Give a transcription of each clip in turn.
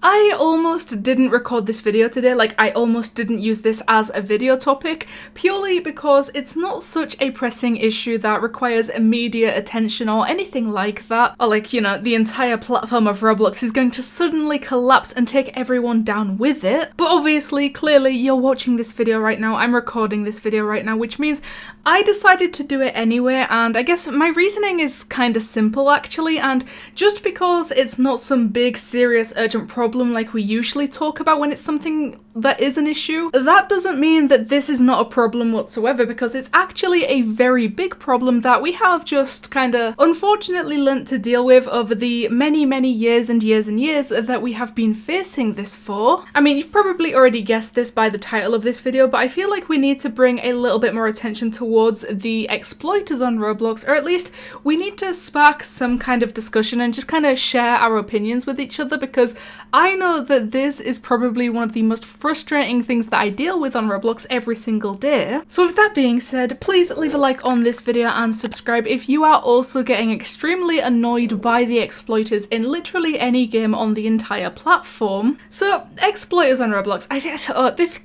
I almost didn't record this video today, like I almost didn't use this as a video topic, purely because it's not such a pressing issue that requires immediate attention or anything like that. Or like, you know, the entire platform of Roblox is going to suddenly collapse and take everyone down with it. But obviously, clearly, you're watching this video right now, I'm recording this video right now, which means I decided to do it anyway, and I guess my reasoning is kind of simple actually, and just because it's not some big, serious, urgent problem like we usually talk about when it's something that is an issue, that doesn't mean that this is not a problem whatsoever, because it's actually a very big problem that we have just kinda unfortunately learnt to deal with over the many years and years and years that we have been facing this for. I mean, you've probably already guessed this by the title of this video, but I feel like we need to bring a little bit more attention towards the exploiters on Roblox, or at least we need to spark some kind of discussion and just kind of share our opinions with each other, because I know that this is probably one of the most frustrating things that I deal with on Roblox every single day. So with that being said, please leave a like on this video and subscribe if you are also getting extremely annoyed by the exploiters in literally any game on the entire platform. So exploiters on Roblox, I guess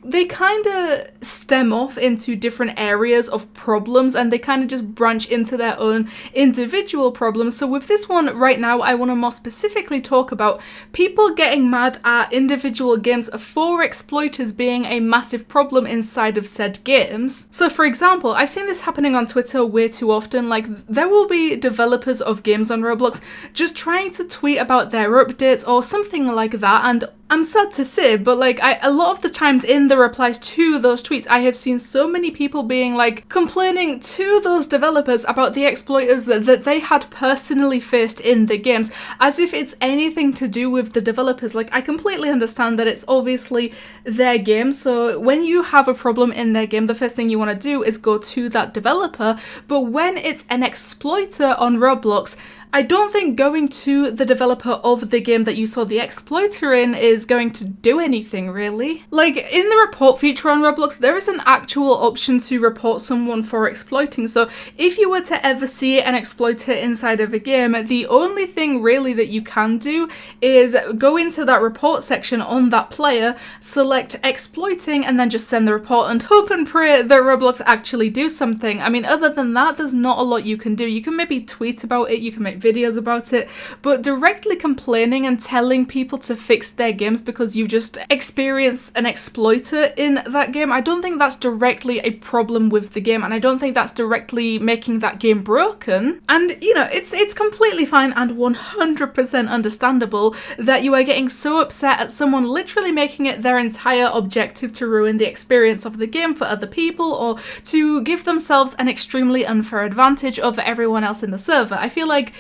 they kind of stem off into different areas of problems, and they kind of just branch into their own individual problems. So with this one right now, I want to more specifically talk about people getting mad at individual games for exploiters being a massive problem inside of said games. So for example, I've seen this happening on Twitter way too often. Like, there will be developers of games on Roblox just trying to tweet about their updates or something like that, and I'm sad to say, but like a lot of the times in the replies to those tweets, I have seen so many people being like complaining to those developers about the exploiters that they had personally faced in the games, as if it's anything to do with the developers. Like, I completely understand that it's obviously their game, so when you have a problem in their game, the first thing you want to do is go to that developer, but when it's an exploiter on Roblox, I don't think going to the developer of the game that you saw the exploiter in is going to do anything, really. Like, in the report feature on Roblox, there is an actual option to report someone for exploiting, so if you were to ever see an exploiter inside of a game, the only thing really that you can do is go into that report section on that player, select exploiting, and then just send the report and hope and pray that Roblox actually do something. I mean, other than that, there's not a lot you can do. You can maybe tweet about it, you can make videos about it, but directly complaining and telling people to fix their games because you just experienced an exploiter in that game, I don't think that's directly a problem with the game, and I don't think that's directly making that game broken. And you know, it's completely fine and 100% understandable that you are getting so upset at someone literally making it their entire objective to ruin the experience of the game for other people, or to give themselves an extremely unfair advantage over everyone else in the server. I feel like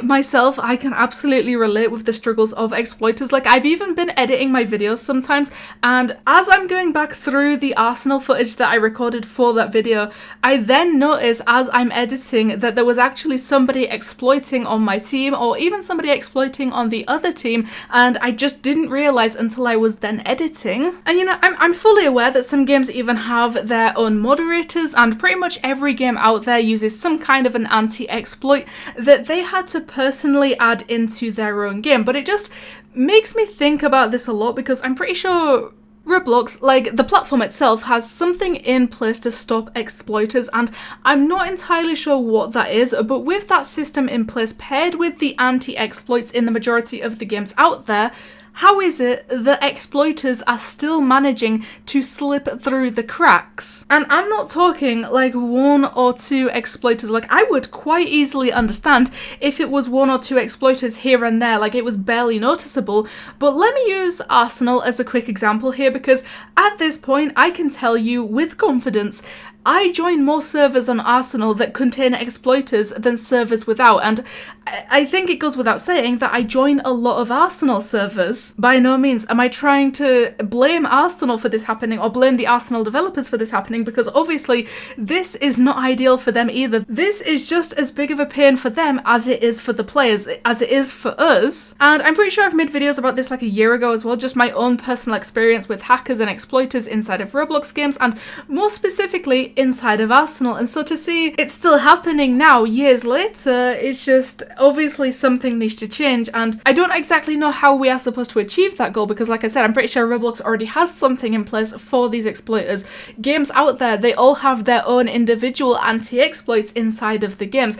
myself, I can absolutely relate with the struggles of exploiters. Like, I've even been editing my videos sometimes, and as I'm going back through the Arsenal footage that I recorded for that video, I then notice as I'm editing that there was actually somebody exploiting on my team, or even somebody exploiting on the other team, and I just didn't realize until I was then editing. And you know, I'm fully aware that some games even have their own moderators, and pretty much every game out there uses some kind of an anti-exploit that they had to personally add into their own game. But it just makes me think about this a lot, because I'm pretty sure Roblox, like the platform itself, has something in place to stop exploiters, and I'm not entirely sure what that is, but with that system in place paired with the anti-exploits in the majority of the games out there, how is it that exploiters are still managing to slip through the cracks? And I'm not talking like one or two exploiters. Like, I would quite easily understand if it was one or two exploiters here and there, like it was barely noticeable. But let me use Arsenal as a quick example here, because at this point I can tell you with confidence I join more servers on Arsenal that contain exploiters than servers without, and I think it goes without saying that I join a lot of Arsenal servers. By no means am I trying to blame Arsenal for this happening or blame the Arsenal developers for this happening, because obviously this is not ideal for them either. This is just as big of a pain for them as it is for the players, as it is for us. And I'm pretty sure I've made videos about this like a year ago as well, just my own personal experience with hackers and exploiters inside of Roblox games, and more specifically exploit inside of Arsenal. And so to see it's still happening now, years later, it's just obviously something needs to change. And I don't exactly know how we are supposed to achieve that goal, because like I said, I'm pretty sure Roblox already has something in place for these exploiters. Games out there, they all have their own individual anti-exploits inside of the games.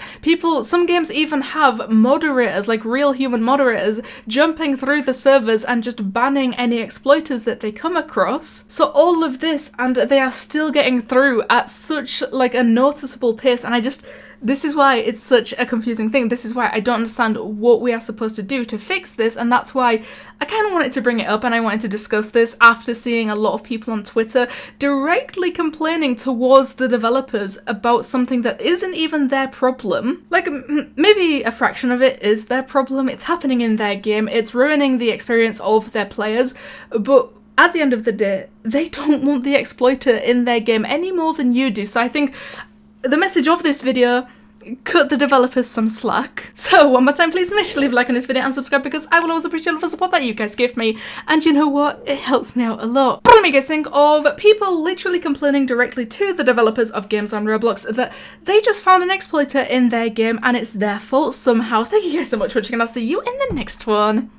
Some games even have moderators, like real human moderators, jumping through the servers and just banning any exploiters that they come across. So all of this, and they are still getting through at such like a noticeable pace, and this is why it's such a confusing thing. This is why I don't understand what we are supposed to do to fix this, and that's why I kind of wanted to bring it up and I wanted to discuss this after seeing a lot of people on Twitter directly complaining towards the developers about something that isn't even their problem. Like, maybe a fraction of it is their problem. It's happening in their game. It's ruining the experience of their players, but at the end of the day, they don't want the exploiter in their game any more than you do. So I think the message of this video: cut the developers some slack. So one more time, please make sure to leave a like on this video and subscribe, because I will always appreciate all the support that you guys give me, and you know what, it helps me out a lot. What am I guessing of people literally complaining directly to the developers of games on Roblox that they just found an exploiter in their game and it's their fault somehow. Thank you guys so much for watching, and I'll see you in the next one.